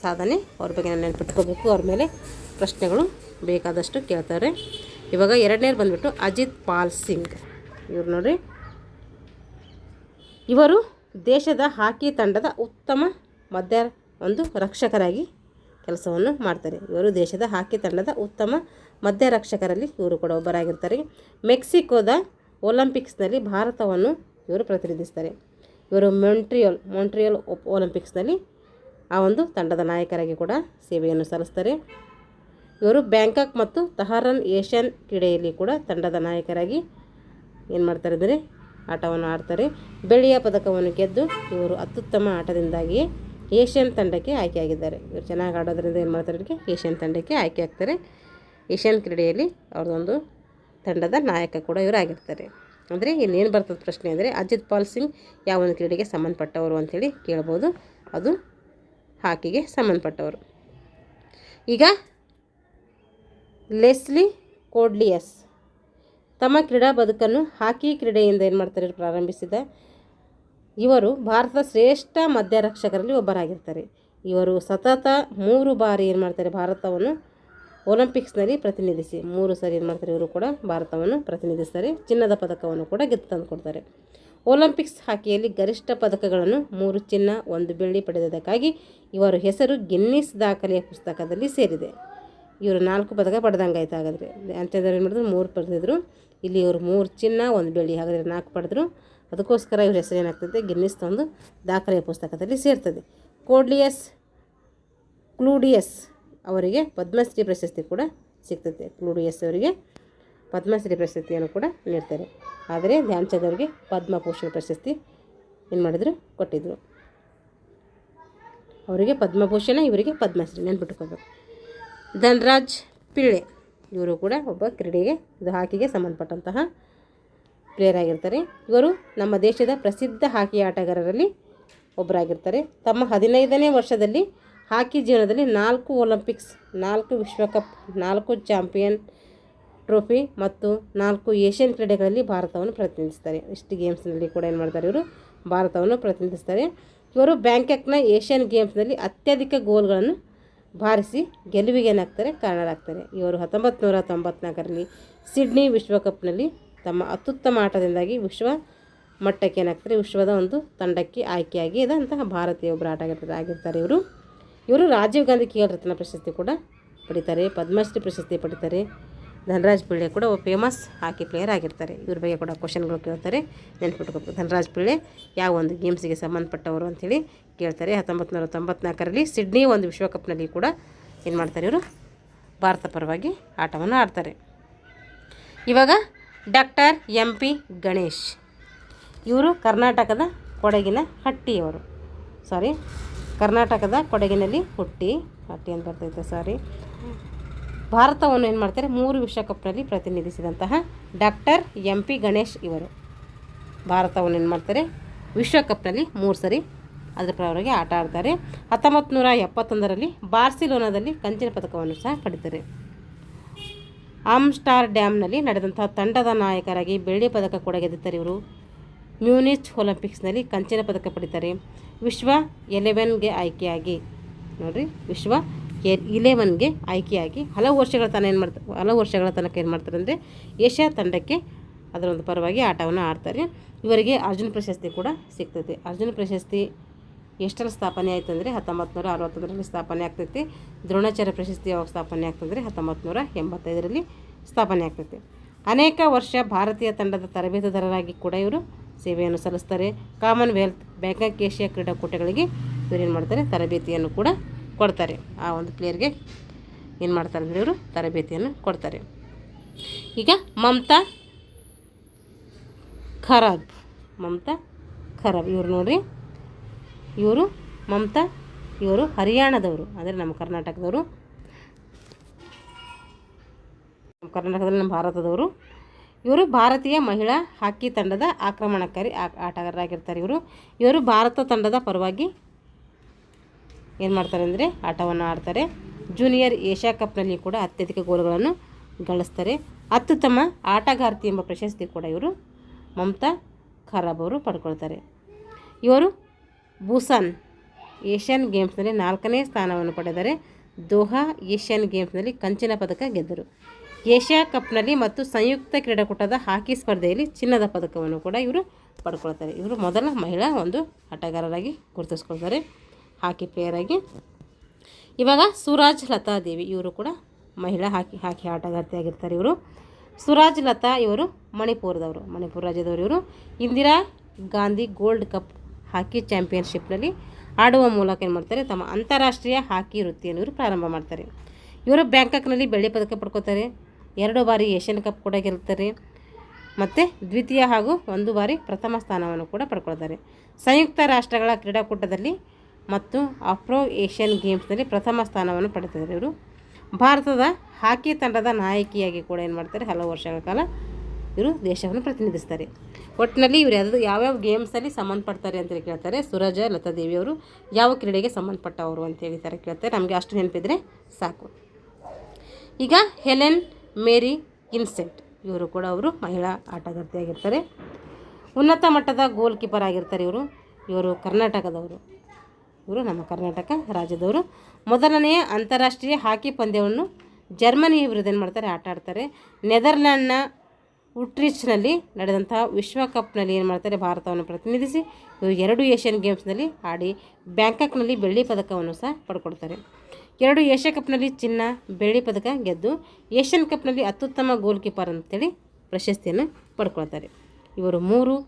ಸಾಧನೆ. ಅವ್ರ ಬಗ್ಗೆ ನಾನು ನೆನ್ಪಿಟ್ಕೋಬೇಕು. ಅವ್ರ ಮೇಲೆ ಪ್ರಶ್ನೆಗಳು ಬೇಕಾದಷ್ಟು ಕೇಳ್ತಾರೆ. ಇವಾಗ ಎರಡನೇರು ಬಂದುಬಿಟ್ಟು ಅಜಿತ್ ಪಾಲ್ ಸಿಂಗ್. ಇವ್ರು ನೋಡಿರಿ, ಇವರು ದೇಶದ ಹಾಕಿ ತಂಡದ ಉತ್ತಮ ರಕ್ಷಕರಾಗಿ ಕೆಲಸವನ್ನು ಮಾಡ್ತಾರೆ. ಇವರು ದೇಶದ ಹಾಕಿ ತಂಡದ ಉತ್ತಮ ಮಧ್ಯರಕ್ಷಕರಲ್ಲಿ ಇವರು ಕೂಡ ಒಬ್ಬರಾಗಿರ್ತಾರೆ. ಮೆಕ್ಸಿಕೋದ ಒಲಿಂಪಿಕ್ಸ್ನಲ್ಲಿ ಭಾರತವನ್ನು ಇವರು ಪ್ರತಿನಿಧಿಸ್ತಾರೆ. ಇವರು ಮೊಂಟ್ರಿಯಲ್ ಒಲಿಂಪಿಕ್ಸ್ನಲ್ಲಿ ಆ ಒಂದು ತಂಡದ ನಾಯಕರಾಗಿ ಕೂಡ ಸೇವೆಯನ್ನು ಸಲ್ಲಿಸ್ತಾರೆ. ಇವರು ಬ್ಯಾಂಕಾಕ್ ಮತ್ತು ತೆಹರಾನ್ ಏಷ್ಯನ್ ಕ್ರೀಡೆಯಲ್ಲಿ ಕೂಡ ತಂಡದ ನಾಯಕರಾಗಿ ಏನು ಮಾಡ್ತಾರೆ ಅಂದರೆ ಆಟವನ್ನು ಆಡ್ತಾರೆ. ಬೆಳ್ಳಿಯ ಪದಕವನ್ನು ಗೆದ್ದು ಇವರು ಅತ್ಯುತ್ತಮ ಆಟದಿಂದಾಗಿಯೇ ಏಷ್ಯನ್ ತಂಡಕ್ಕೆ ಆಯ್ಕೆಯಾಗಿದ್ದಾರೆ. ಇವರು ಚೆನ್ನಾಗಿ ಆಡೋದ್ರಿಂದ ಏನು ಮಾಡ್ತಾರೆ, ಇವರಿಗೆ ಏಷ್ಯನ್ ತಂಡಕ್ಕೆ ಆಯ್ಕೆ ಆಗ್ತಾರೆ. ಏಷ್ಯನ್ ಕ್ರೀಡೆಯಲ್ಲಿ ಅವ್ರದ್ದೊಂದು ತಂಡದ ನಾಯಕ ಕೂಡ ಇವರು ಆಗಿರ್ತಾರೆ. ಅಂದರೆ ಇಲ್ಲಿ ಏನು ಬರ್ತದೆ ಪ್ರಶ್ನೆ ಅಂದರೆ ಅಜಿತ್ ಪಾಲ್ ಸಿಂಗ್ ಯಾವ ಒಂದು ಕ್ರೀಡೆಗೆ ಸಂಬಂಧಪಟ್ಟವರು ಅಂಥೇಳಿ ಕೇಳ್ಬೋದು. ಅದು ಹಾಕಿಗೆ ಸಂಬಂಧಪಟ್ಟವರು. ಈಗ ಲೆಸ್ಲಿ ಕೋಡ್ಲಿಯಸ್ ತಮ್ಮ ಕ್ರೀಡಾ ಬದುಕನ್ನು ಹಾಕಿ ಕ್ರೀಡೆಯಿಂದ ಏನು ಮಾಡ್ತಾರೆ ಪ್ರಾರಂಭಿಸಿದ ಇವರು ಭಾರತದ ಶ್ರೇಷ್ಠ ಮಧ್ಯರಕ್ಷಕರಲ್ಲಿ ಒಬ್ಬರಾಗಿರ್ತಾರೆ. ಇವರು ಸತತ 3 ಬಾರಿ ಏನು ಮಾಡ್ತಾರೆ, ಭಾರತವನ್ನು ಒಲಿಂಪಿಕ್ಸ್ನಲ್ಲಿ ಪ್ರತಿನಿಧಿಸಿ 3 ಸರಿ ಏನು ಮಾಡ್ತಾರೆ, ಇವರು ಕೂಡ ಭಾರತವನ್ನು ಪ್ರತಿನಿಧಿಸ್ತಾರೆ. ಚಿನ್ನದ ಪದಕವನ್ನು ಕೂಡ ಗೆದ್ದು ತಂದು ಕೊಡ್ತಾರೆ. ಒಲಿಂಪಿಕ್ಸ್ ಹಾಕಿಯಲ್ಲಿ ಗರಿಷ್ಠ ಪದಕಗಳನ್ನು 3 ಚಿನ್ನ 1 ಬೆಳ್ಳಿ ಪಡೆದದಕ್ಕಾಗಿ ಇವರ ಹೆಸರು ಗಿನ್ನಿಸ್ ದಾಖಲೆಯ ಪುಸ್ತಕದಲ್ಲಿ ಸೇರಿದೆ. ಇವರು 4 ಪದಕ ಪಡೆದಂಗಾಯ್ತು. ಹಾಗಾದರೆ ಅಂಚಂದ್ರೆ ಏನು ಮಾಡಿದ್ರು, 3 ಪಡೆದಿದ್ರು. ಇಲ್ಲಿ ಇವರು 3 ಚಿನ್ನ 1 ಬೆಳ್ಳಿ, ಹಾಗಾದರೆ 4 ಪಡೆದ್ರು. ಅದಕ್ಕೋಸ್ಕರ ಇವ್ರ ಹೆಸರು ಏನಾಗ್ತದೆ, ಗಿನ್ನಿಸ್ ಒಂದು ದಾಖಲೆಯ ಪುಸ್ತಕದಲ್ಲಿ ಸೇರ್ತದೆ. ಕ್ಲೂಡಿಯಸ್ ಅವರಿಗೆ ಪದ್ಮಶ್ರೀ ಪ್ರಶಸ್ತಿ ಕೂಡ ಸಿಗ್ತದೆ. ಕ್ಲೂಡಿಯಸ್ ಅವರಿಗೆ ಪದ್ಮಶ್ರೀ ಪ್ರಶಸ್ತಿಯನ್ನು ಕೂಡ ನೀಡ್ತಾರೆ. ಆದರೆ ಧ್ಯಾನ್ ಚಂದ್ ಅವರಿಗೆ ಪದ್ಮಭೂಷಣ ಪ್ರಶಸ್ತಿ ಏನು ಮಾಡಿದರು, ಕೊಟ್ಟಿದ್ದರು. ಅವರಿಗೆ ಪದ್ಮಭೂಷಣ, ಇವರಿಗೆ ಪದ್ಮಶ್ರೀ ನೆನ್ಪಿಟ್ಕೋಬೇಕು. ಧನ್ರಾಜ್ ಪಿಳ್ಳೆ ಇವರು ಕೂಡ ಒಬ್ಬ ಕ್ರೀಡೆಗೆ ಹಾಕಿಗೆ ಸಂಬಂಧಪಟ್ಟಂತಹ ಪ್ಲೇಯರ್ ಆಗಿರ್ತಾರೆ. ಇವರು ನಮ್ಮ ದೇಶದ ಪ್ರಸಿದ್ಧ ಹಾಕಿ ಆಟಗಾರರಲ್ಲಿ ಒಬ್ಬರಾಗಿರ್ತಾರೆ. ತಮ್ಮ 15ನೇ ವರ್ಷದಲ್ಲಿ ಹಾಕಿ ಜೀವನದಲ್ಲಿ 4 ಒಲಿಂಪಿಕ್ಸ್, 4 ವಿಶ್ವಕಪ್, 4 ಚಾಂಪಿಯನ್ ಟ್ರೋಫಿ ಮತ್ತು 4 ಏಷ್ಯನ್ ಕ್ರೀಡೆಗಳಲ್ಲಿ ಭಾರತವನ್ನು ಪ್ರತಿನಿಧಿಸ್ತಾರೆ. ಇಷ್ಟು ಗೇಮ್ಸ್ನಲ್ಲಿ ಕೂಡ ಏನು ಮಾಡ್ತಾರೆ, ಇವರು ಭಾರತವನ್ನು ಪ್ರತಿನಿಧಿಸ್ತಾರೆ. ಇವರು ಬ್ಯಾಂಕಾಕ್ನ ಏಷ್ಯನ್ ಗೇಮ್ಸ್ನಲ್ಲಿ ಅತ್ಯಧಿಕ ಗೋಲ್ಗಳನ್ನು ಬಾರಿಸಿ ಗೆಲುವಿಗೆ ಏನಾಗ್ತಾರೆ, ಕಾರಣರಾಗ್ತಾರೆ. ಇವರು 1994ರಲ್ಲಿ ಸಿಡ್ನಿ ವಿಶ್ವಕಪ್ನಲ್ಲಿ ತಮ್ಮ ಅತ್ಯುತ್ತಮ ಆಟದಿಂದಾಗಿ ವಿಶ್ವ ಮಟ್ಟಕ್ಕೆ ಏನಾಗ್ತಾರೆ, ವಿಶ್ವದ ಒಂದು ತಂಡಕ್ಕೆ ಆಯ್ಕೆಯಾಗಿ ಇದಂತಹ ಭಾರತೀಯ ಒಬ್ಬರು ಆಗಿರ್ತಾರೆ. ಇವರು ರಾಜೀವ್ ಗಾಂಧಿ ಖೇಲ್ ರತ್ನ ಪ್ರಶಸ್ತಿ ಕೂಡ ಪಡಿತಾರೆ, ಪದ್ಮಶ್ರೀ ಪ್ರಶಸ್ತಿ ಪಡಿತಾರೆ. ಧನ್ರಾಜ್ ಪಿಳ್ಳೆ ಕೂಡ ಒಬ್ಬ ಫೇಮಸ್ ಹಾಕಿ ಪ್ಲೇಯರ್ ಆಗಿರ್ತಾರೆ. ಇವ್ರ ಬಗ್ಗೆ ಕೂಡ ಕ್ವಶನ್ಗಳು ಕೇಳ್ತಾರೆ, ನೆನ್ಪಿಟ್ಕೋಬೇಕು. ಧನ್ರಾಜ್ ಪಿಳ್ಳೆ ಯಾವ ಒಂದು ಗೇಮ್ಸಿಗೆ ಸಂಬಂಧಪಟ್ಟವರು ಅಂಥೇಳಿ ಕೇಳ್ತಾರೆ. 1994ರಲ್ಲಿ ಸಿಡ್ನಿ ಒಂದು ವಿಶ್ವಕಪ್ನಲ್ಲಿ ಕೂಡ ಏನು ಮಾಡ್ತಾರೆ, ಇವರು ಭಾರತ ಪರವಾಗಿ ಆಟವನ್ನು ಆಡ್ತಾರೆ. ಇವಾಗ ಡಾಕ್ಟರ್ MP ಗಣೇಶ್ ಇವರು ಕರ್ನಾಟಕದ ಕೊಡಗಿನ ಹಟ್ಟಿಯವರು. ಕರ್ನಾಟಕದ ಕೊಡಗಿನಲ್ಲಿ ಹುಟ್ಟಿ ಅಂತ ಬರ್ತೈತೆ ಸಾರಿ, ಭಾರತವನ್ನು ಏನು ಮಾಡ್ತಾರೆ 3 ವಿಶ್ವಕಪ್ನಲ್ಲಿ ಪ್ರತಿನಿಧಿಸಿದಂತಹ ಡಾಕ್ಟರ್ MP ಗಣೇಶ್ ಇವರು ಭಾರತವನ್ನು ಏನು ಮಾಡ್ತಾರೆ ವಿಶ್ವಕಪ್ನಲ್ಲಿ 3 ಸರಿ ಅದರ ಪರವಾಗಿ ಆಟ ಆಡ್ತಾರೆ. 1971ರಲ್ಲಿ ಬಾರ್ಸಿಲೋನಾದಲ್ಲಿ ಕಂಚಿನ ಪದಕವನ್ನು ಸಹ ಪಡಿತಾರೆ. ಆಮ್ಸ್ಟರ್ಡ್ಯಾಮ್ನಲ್ಲಿ ನಡೆದಂಥ ತಂಡದ ನಾಯಕರಾಗಿ ಬೆಳ್ಳಿ ಪದಕ ಕೂಡ ಗೆದ್ದಿದ್ದಾರೆ ಇವರು. ಮ್ಯೂನಿಚ್ ಒಲಿಂಪಿಕ್ಸ್ನಲ್ಲಿ ಕಂಚಿನ ಪದಕ ಪಡಿತಾರೆ. ವಿಶ್ವ 11ಗೆ ಆಯ್ಕೆಯಾಗಿ ನೋಡಿರಿ, ವಿಶ್ವ 11ಗೆ ಆಯ್ಕೆಯಾಗಿ ಹಲವು ವರ್ಷಗಳ ತನಕ ಏನು ಮಾಡ್ತಾರೆ ಅಂದರೆ ಏಷ್ಯಾ ತಂಡಕ್ಕೆ ಅದರ ಒಂದು ಪರವಾಗಿ ಆಟವನ್ನು ಆಡ್ತಾರೆ. ಇವರಿಗೆ ಅರ್ಜುನ್ ಪ್ರಶಸ್ತಿ ಕೂಡ ಸಿಗ್ತೈತೆ. ಅರ್ಜುನ್ ಪ್ರಶಸ್ತಿ ಎಷ್ಟರಲ್ಲಿ ಸ್ಥಾಪನೆ ಆಯಿತು ಅಂದರೆ 1961ರಲ್ಲಿ ಸ್ಥಾಪನೆ ಆಗ್ತೈತಿ. ದ್ರೋಣಾಚಾರ್ಯ ಪ್ರಶಸ್ತಿ ಯಾವಾಗ ಸ್ಥಾಪನೆ ಆಗ್ತಂದರೆ 1985ರಲ್ಲಿ ಸ್ಥಾಪನೆ ಆಗ್ತೈತಿ. ಅನೇಕ ವರ್ಷ ಭಾರತೀಯ ತಂಡದ ತರಬೇತುದಾರರಾಗಿ ಕೂಡ ಇವರು ಸೇವೆಯನ್ನು ಸಲ್ಲಿಸ್ತಾರೆ. ಕಾಮನ್ವೆಲ್ತ್, ಬ್ಯಾಂಕಾಕ್ ಏಷ್ಯಾ ಕ್ರೀಡಾಕೂಟಗಳಿಗೆ ಇವರು ಏನು ಮಾಡ್ತಾರೆ ತರಬೇತಿಯನ್ನು ಕೂಡ ಕೊಡ್ತಾರೆ. ಆ ಒಂದು ಪ್ಲೇಯರ್ಗೆ ಏನು ಮಾಡ್ತಾರೆ ಅಂದರೆ ಇವರು ತರಬೇತಿಯನ್ನು ಕೊಡ್ತಾರೆ. ಈಗ ಮಮತಾ ಖರಾಬ್ ಇವರು ನೋಡಿರಿ, ಇವರು ಹರಿಯಾಣದವರು, ಅಂದರೆ ನಮ್ಮ ಕರ್ನಾಟಕದವರು, ನಮ್ಮ ಭಾರತದವರು. ಇವರು ಭಾರತೀಯ ಮಹಿಳಾ ಹಾಕಿ ತಂಡದ ಆಕ್ರಮಣಕಾರಿ ಆಟಗಾರರಾಗಿರ್ತಾರೆ. ಇವರು ಭಾರತ ತಂಡದ ಪರವಾಗಿ ಏನು ಮಾಡ್ತಾರೆ ಅಂದರೆ ಆಟವನ್ನು ಆಡ್ತಾರೆ. ಜೂನಿಯರ್ ಏಷ್ಯಾ ಕಪ್ನಲ್ಲಿ ಕೂಡ ಅತ್ಯಧಿಕ ಗೋಲುಗಳನ್ನು ಗಳಿಸ್ತಾರೆ. ಅತ್ಯುತ್ತಮ ಆಟಗಾರ್ತಿ ಎಂಬ ಪ್ರಶಸ್ತಿ ಕೂಡ ಇವರು ಮಮತಾ ಖರಾಬ್ ಅವರು ಪಡ್ಕೊಳ್ತಾರೆ. ಇವರು ಬೂಸಾನ್ ಏಷ್ಯನ್ ಗೇಮ್ಸ್ನಲ್ಲಿ 4ನೇ ಸ್ಥಾನವನ್ನು ಪಡೆದರೆ. ದೋಹಾ ಏಷ್ಯನ್ ಗೇಮ್ಸ್ನಲ್ಲಿ ಕಂಚಿನ ಪದಕ ಗೆದ್ದರು. ಏಷ್ಯಾ ಕಪ್ನಲ್ಲಿ ಮತ್ತು ಸಂಯುಕ್ತ ಕ್ರೀಡಾಕೂಟದ ಹಾಕಿ ಸ್ಪರ್ಧೆಯಲ್ಲಿ ಚಿನ್ನದ ಪದಕವನ್ನು ಕೂಡ ಇವರು ಪಡ್ಕೊಳ್ತಾರೆ. ಇವರು ಮೊದಲ ಮಹಿಳಾ ಒಂದು ಆಟಗಾರರಾಗಿ ಗುರುತಿಸ್ಕೊಳ್ತಾರೆ, ಹಾಕಿ ಪ್ಲೇಯರಾಗಿ. ಇವಾಗ ಸುರಾಜ್ ಲತಾ ದೇವಿ ಇವರು ಕೂಡ ಮಹಿಳಾ ಹಾಕಿ ಆಟಗಾರ್ತಿಯಾಗಿರ್ತಾರೆ. ಇವರು ಸುರಾಜ್ ಲತಾ ಇವರು ಮಣಿಪುರ ರಾಜ್ಯದವರು. ಇವರು Indira Gandhi gold cup hockey ಚಾಂಪಿಯನ್ಶಿಪ್ನಲ್ಲಿ ಆಡುವ ಮೂಲಕ ಏನು ಮಾಡ್ತಾರೆ ತಮ್ಮ ಅಂತಾರಾಷ್ಟ್ರೀಯ ಹಾಕಿ ವೃತ್ತಿಯನ್ನು ಇವರು ಪ್ರಾರಂಭ ಮಾಡ್ತಾರೆ. ಇವರು ಬ್ಯಾಂಕಾಕ್ನಲ್ಲಿ ಬೆಳ್ಳಿ ಪದಕ ಪಡ್ಕೋತಾರೆ. 2 ಬಾರಿ ಏಷ್ಯನ್ ಕಪ್ ಕೂಡ ಗೆಲ್ತಾರೆ ಮತ್ತು ದ್ವಿತೀಯ ಹಾಗೂ 1 ಬಾರಿ ಪ್ರಥಮ ಸ್ಥಾನವನ್ನು ಕೂಡ ಪಡ್ಕೊಳ್ತಾರೆ. ಸಂಯುಕ್ತ ರಾಷ್ಟ್ರಗಳ ಕ್ರೀಡಾಕೂಟದಲ್ಲಿ ಮತ್ತು ಆಫ್ರೋ ಏಷ್ಯನ್ ಗೇಮ್ಸ್ನಲ್ಲಿ ಪ್ರಥಮ ಸ್ಥಾನವನ್ನು ಪಡೆದಿದ್ದಾರೆ. ಇವರು ಭಾರತದ ಹಾಕಿ ತಂಡದ ನಾಯಕಿಯಾಗಿ ಕೂಡ ಏನು ಮಾಡ್ತಾರೆ ಹಲವು ವರ್ಷಗಳ ಕಾಲ ಇವರು ದೇಶವನ್ನು ಪ್ರತಿನಿಧಿಸ್ತಾರೆ. ಒಟ್ಟಿನಲ್ಲಿ ಇವರು ಯಾವ್ಯಾವ ಗೇಮ್ಸಲ್ಲಿ ಸಂಬಂಧಪಡ್ತಾರೆ ಅಂತೇಳಿ ಕೇಳ್ತಾರೆ. ಸುರಾಜ ಲತಾ ದೇವಿಯವರು ಯಾವ ಕ್ರೀಡೆಗೆ ಸಂಬಂಧಪಟ್ಟವರು ಅಂತೇಳಿ ಈ ಥರ ಕೇಳ್ತಾರೆ. ನಮಗೆ ಅಷ್ಟು ನೆನಪಿದ್ರೆ ಸಾಕು. ಈಗ ಹೆಲೆನ್ ಮೇರಿ ಕಿನ್ಸೆಂಟ್ ಇವರು ಕೂಡ ಅವರು ಮಹಿಳಾ ಆಟಗಾರ್ತಿಯಾಗಿರ್ತಾರೆ. ಉನ್ನತ ಮಟ್ಟದ ಗೋಲ್ ಕೀಪರ್ ಆಗಿರ್ತಾರೆ. ಇವರು ಕರ್ನಾಟಕದವರು. ಇವರು ನಮ್ಮ ಕರ್ನಾಟಕ ರಾಜ್ಯದವರು. ಮೊದಲನೆಯ ಅಂತಾರಾಷ್ಟ್ರೀಯ ಹಾಕಿ ಪಂದ್ಯವನ್ನು ಜರ್ಮನಿ ವಿರುದ್ಧ ಏನು ಮಾಡ್ತಾರೆ ಆಟ ಆಡ್ತಾರೆ. ನೆದರ್ಲ್ಯಾಂಡ್ನ ಉಟ್ರಿಚ್ನಲ್ಲಿ ನಡೆದಂತಹ ವಿಶ್ವಕಪ್ನಲ್ಲಿ ಏನು ಮಾಡ್ತಾರೆ ಭಾರತವನ್ನು ಪ್ರತಿನಿಧಿಸಿ ಇವರು 2 ಏಷ್ಯನ್ ಗೇಮ್ಸ್ನಲ್ಲಿ ಆಡಿ ಬ್ಯಾಂಕಾಕ್ನಲ್ಲಿ ಬೆಳ್ಳಿ ಪದಕವನ್ನು ಸಹ ಪಡ್ಕೊಳ್ತಾರೆ. 2 ಏಷ್ಯಾ ಕಪ್ನಲ್ಲಿ ಚಿನ್ನ, ಬೆಳ್ಳಿ ಪದಕ ಗೆದ್ದು ಏಷ್ಯನ್ ಕಪ್ನಲ್ಲಿ ಅತ್ಯುತ್ತಮ ಗೋಲ್ ಕೀಪರ್ ಅಂತೇಳಿ ಪ್ರಶಸ್ತಿಯನ್ನು ಪಡ್ಕೊಳ್ತಾರೆ. ಇವರು 3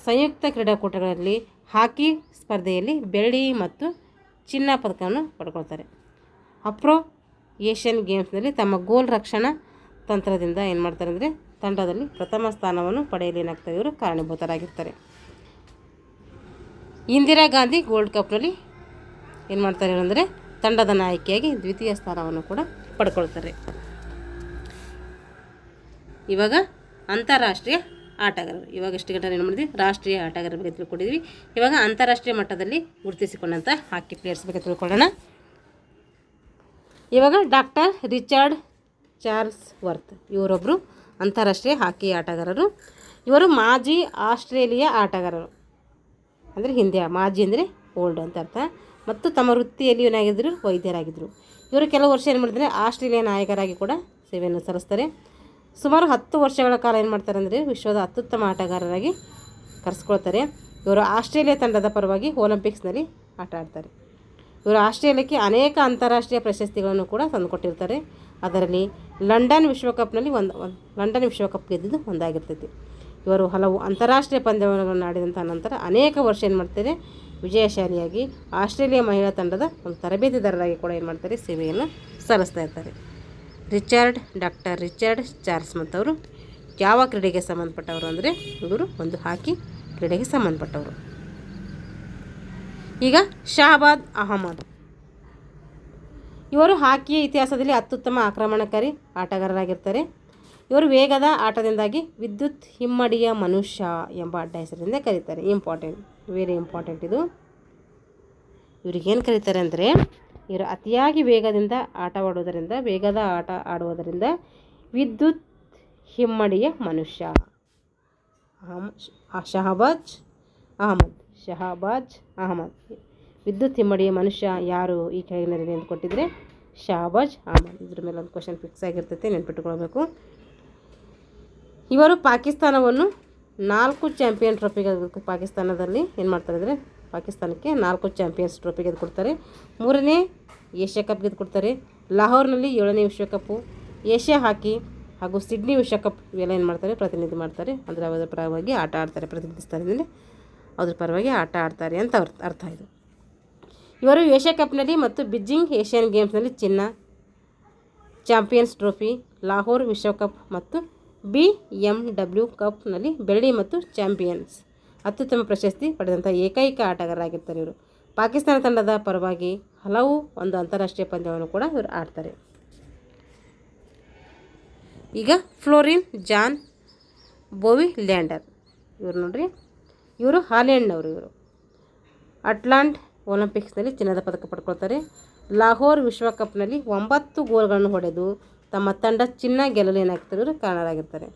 ಸಂಯುಕ್ತ ಕ್ರೀಡಾಕೂಟಗಳಲ್ಲಿ ಹಾಕಿ ಸ್ಪರ್ಧೆಯಲ್ಲಿ ಬೆಳ್ಳಿ ಮತ್ತು ಚಿನ್ನ ಪದಕವನ್ನು ಪಡ್ಕೊಳ್ತಾರೆ. ಅಪ್ರೋ ಏಷ್ಯನ್ ಗೇಮ್ಸ್ನಲ್ಲಿ ತಮ್ಮ ಗೋಲ್ ರಕ್ಷಣಾ ತಂತ್ರದಿಂದ ಏನು ಮಾಡ್ತಾರೆ ಅಂದರೆ ತಂಡದಲ್ಲಿ ಪ್ರಥಮ ಸ್ಥಾನವನ್ನು ಪಡೆಯಲು ಏನಾಗ್ತಾರೆ ಇವರು ಕಾರಣೀಭೂತರಾಗಿರ್ತಾರೆ. ಇಂದಿರಾ ಗಾಂಧಿ ಗೋಲ್ಡ್ ಕಪ್ನಲ್ಲಿ ಏನು ಮಾಡ್ತಾರೆ ಅಂದರೆ ತಂಡದ ನಾಯಕಿಯಾಗಿ ದ್ವಿತೀಯ ಸ್ಥಾನವನ್ನು ಕೂಡ ಪಡ್ಕೊಳ್ತಾರೆ. ಇವಾಗ ಅಂತಾರಾಷ್ಟ್ರೀಯ ಆಟಗಾರರು, ಇವಾಗ ಎಷ್ಟು ಗಂಟೆ ಏನು ಮಾಡಿದ್ವಿ ರಾಷ್ಟ್ರೀಯ ಆಟಗಾರರ ಬಗ್ಗೆ ತಿಳ್ಕೊಂಡಿದ್ವಿ. ಇವಾಗ ಅಂತಾರಾಷ್ಟ್ರೀಯ ಮಟ್ಟದಲ್ಲಿ ಗುರುತಿಸಿಕೊಂಡಂಥ ಹಾಕಿ ಪ್ಲೇಯರ್ಸ್ ಬಗ್ಗೆ ತಿಳ್ಕೊಳ್ಳೋಣ. ಇವಾಗ ಡಾಕ್ಟರ್ ರಿಚರ್ಡ್ ಚಾರ್ಲ್ಸ್ ವರ್ತ್ ಇವರೊಬ್ಬರು ಅಂತಾರಾಷ್ಟ್ರೀಯ ಹಾಕಿ ಆಟಗಾರರು. ಇವರು ಮಾಜಿ ಆಸ್ಟ್ರೇಲಿಯಾ ಆಟಗಾರರು, ಅಂದರೆ ಹಿಂದೆ ಮಾಜಿ ಅಂದರೆ ಓಲ್ಡ್ ಅಂತ ಅರ್ಥ. ಮತ್ತು ತಮ್ಮ ವೃತ್ತಿಯಲ್ಲಿ ಏನಾಗಿದ್ದರು ವೈದ್ಯರಾಗಿದ್ದರು. ಇವರು ಕೆಲವು ವರ್ಷ ಏನು ಮಾಡಿದರೆ ಆಸ್ಟ್ರೇಲಿಯಾ ನಾಯಕರಾಗಿ ಕೂಡ ಸೇವೆಯನ್ನು ಸಲ್ಲಿಸ್ತಾರೆ. ಸುಮಾರು 10 ವರ್ಷಗಳ ಕಾಲ ಏನು ಮಾಡ್ತಾರೆ ಅಂದರೆ ವಿಶ್ವದ ಅತ್ಯುತ್ತಮ ಆಟಗಾರರಾಗಿ ಕರೆಸ್ಕೊಳ್ತಾರೆ. ಇವರು ಆಸ್ಟ್ರೇಲಿಯಾ ತಂಡದ ಪರವಾಗಿ ಒಲಿಂಪಿಕ್ಸ್ನಲ್ಲಿ ಆಟ ಆಡ್ತಾರೆ. ಇವರು ಆಸ್ಟ್ರೇಲಿಯಾಕ್ಕೆ ಅನೇಕ ಅಂತಾರಾಷ್ಟ್ರೀಯ ಪ್ರಶಸ್ತಿಗಳನ್ನು ಕೂಡ ತಂದುಕೊಟ್ಟಿರ್ತಾರೆ. ಅದರಲ್ಲಿ ಲಂಡನ್ ವಿಶ್ವಕಪ್ ಗೆದ್ದಿದ್ದು ಒಂದಾಗಿರ್ತೈತಿ. ಇವರು ಹಲವು ಅಂತಾರಾಷ್ಟ್ರೀಯ ಪಂದ್ಯಗಳನ್ನು ಆಡಿದಂಥ ನಂತರ ಅನೇಕ ವರ್ಷ ಏನು ಮಾಡ್ತಾರೆ ವಿಜಯಶಾಲಿಯಾಗಿ ಆಸ್ಟ್ರೇಲಿಯಾ ಮಹಿಳಾ ತಂಡದ ಒಂದು ತರಬೇತಿದಾರರಾಗಿ ಕೂಡ ಏನು ಮಾಡ್ತಾರೆ ಸೇವೆಯನ್ನು ಸಲ್ಲಿಸ್ತಾ ಇರ್ತಾರೆ. ಡಾಕ್ಟರ್ ರಿಚರ್ಡ್ ಚಾರ್ಲ್ಸ್ ಮತ್ತವರು ಯಾವ ಕ್ರೀಡೆಗೆ ಸಂಬಂಧಪಟ್ಟವರು ಅಂದರೆ ಇವರು ಒಂದು ಹಾಕಿ ಕ್ರೀಡೆಗೆ ಸಂಬಂಧಪಟ್ಟವರು. ಈಗ ಶಹಬಾದ್ ಅಹಮದ್, ಇವರು ಹಾಕಿಯ ಇತಿಹಾಸದಲ್ಲಿ ಅತ್ಯುತ್ತಮ ಆಕ್ರಮಣಕಾರಿ ಆಟಗಾರರಾಗಿರ್ತಾರೆ. ಇವರು ವೇಗದ ಆಟದಿಂದಾಗಿ ವಿದ್ಯುತ್ ಹಿಮ್ಮಡಿಯ ಮನುಷ್ಯ ಎಂಬ ಅಡ್ಡ ಹೆಸರಿಂದ ಕರೀತಾರೆ. ಇಂಪಾರ್ಟೆಂಟ್, ವೆರಿ ಇಂಪಾರ್ಟೆಂಟ್ ಇದು. ಇವ್ರಿಗೇನು ಕರೀತಾರೆ ಅಂದರೆ, ಇವರು ಅತಿಯಾಗಿ ವೇಗದಿಂದ ವೇಗದ ಆಟ ಆಡುವುದರಿಂದ ವಿದ್ಯುತ್ ಹಿಮ್ಮಡಿಯ ಮನುಷ್ಯ. ಶಹಬಾಜ್ ಅಹಮದ್ ವಿದ್ಯುತ್ ಹಿಮ್ಮಡಿಯ ಮನುಷ್ಯ ಯಾರು ಈ ಕೆಳಗಿನರಲ್ಲಿ ಅಂತ ಕೊಟ್ಟಿದ್ರೆ ಶಹಬಾಜ್ ಅಹಮದ್. ಇದ್ರ ಮೇಲೆ ಒಂದು ಕ್ವಶನ್ ಫಿಕ್ಸ್ ಆಗಿರ್ತೈತೆ, ನೆನ್ಪಿಟ್ಟುಕೊಳ್ಬೇಕು. ಇವರು ಪಾಕಿಸ್ತಾನವನ್ನು 4 ಚಾಂಪಿಯನ್ ಟ್ರೋಫಿ ಪಾಕಿಸ್ತಾನದಲ್ಲಿ ಏನು ಮಾಡ್ತಾರೆ ಅಂದರೆ, ಪಾಕಿಸ್ತಾನಕ್ಕೆ 4 ಚಾಂಪಿಯನ್ಸ್ ಟ್ರೋಫಿ ಗೆದ್ದುಕೊಡ್ತಾರೆ. 3ನೇ ಏಷ್ಯಾ ಕಪ್ ಗೆದ್ದುಕೊಡ್ತಾರೆ. ಲಾಹೋರ್ನಲ್ಲಿ 7ನೇ ವಿಶ್ವಕಪ್ಪು, ಏಷ್ಯಾ ಹಾಕಿ ಹಾಗೂ ಸಿಡ್ನಿ ವಿಶ್ವಕಪ್ ಇವೆಲ್ಲ ಏನು ಮಾಡ್ತಾರೆ, ಪ್ರತಿನಿಧಿ ಮಾಡ್ತಾರೆ. ಅಂದರೆ ಅದರ ಪರವಾಗಿ ಆಟ ಆಡ್ತಾರೆ, ಪ್ರತಿನಿಧಿಸ್ತಾರೆ ಅಂದರೆ ಅದ್ರ ಪರವಾಗಿ ಆಟ ಆಡ್ತಾರೆ ಅಂತ ಅರ್ಥ ಇದು. ಇವರು ಏಷ್ಯಾ ಕಪ್ನಲ್ಲಿ ಮತ್ತು ಬೀಜಿಂಗ್ ಏಷ್ಯನ್ ಗೇಮ್ಸ್ನಲ್ಲಿ ಚಿನ್ನ, ಚಾಂಪಿಯನ್ಸ್ ಟ್ರೋಫಿ, ಲಾಹೋರ್ ವಿಶ್ವಕಪ್ ಮತ್ತು BMW ಕಪ್ನಲ್ಲಿ ಬೆಳ್ಳಿ ಮತ್ತು ಚಾಂಪಿಯನ್ಸ್ ಅತ್ಯುತ್ತಮ ಪ್ರಶಸ್ತಿ ಪಡೆದಂಥ ಏಕೈಕ ಆಟಗಾರರಾಗಿರ್ತಾರೆ. ಇವರು ಪಾಕಿಸ್ತಾನ ತಂಡದ ಪರವಾಗಿ ಹಲವು ಅಂತಾರಾಷ್ಟ್ರೀಯ ಪಂದ್ಯವನ್ನು ಕೂಡ ಇವರು ಆಡ್ತಾರೆ. ಈಗ ಫ್ಲೋರಿನ್ ಜಾನ್ ಬೋವಿಲ್ಯಾಂಡರ್, ಇವರು ನೋಡ್ರಿ, ಇವರು ಹಾಲೆಂಡ್ನವರು. ಇವರು ಅಟ್ಲಾಂಟ್ ಒಲಿಂಪಿಕ್ಸ್ನಲ್ಲಿ ಚಿನ್ನದ ಪದಕ ಪಡ್ಕೊಳ್ತಾರೆ. ಲಾಹೋರ್ ವಿಶ್ವಕಪ್ನಲ್ಲಿ 9 ಗೋಲ್ಗಳನ್ನು ಹೊಡೆದು ತಮ್ಮ ತಂಡ ಚಿನ್ನ ಗೆಲ್ಲಲು ಏನಾಗ್ತಾರೆ, ಇವರು ಕಾರಣರಾಗಿರ್ತಾರೆ.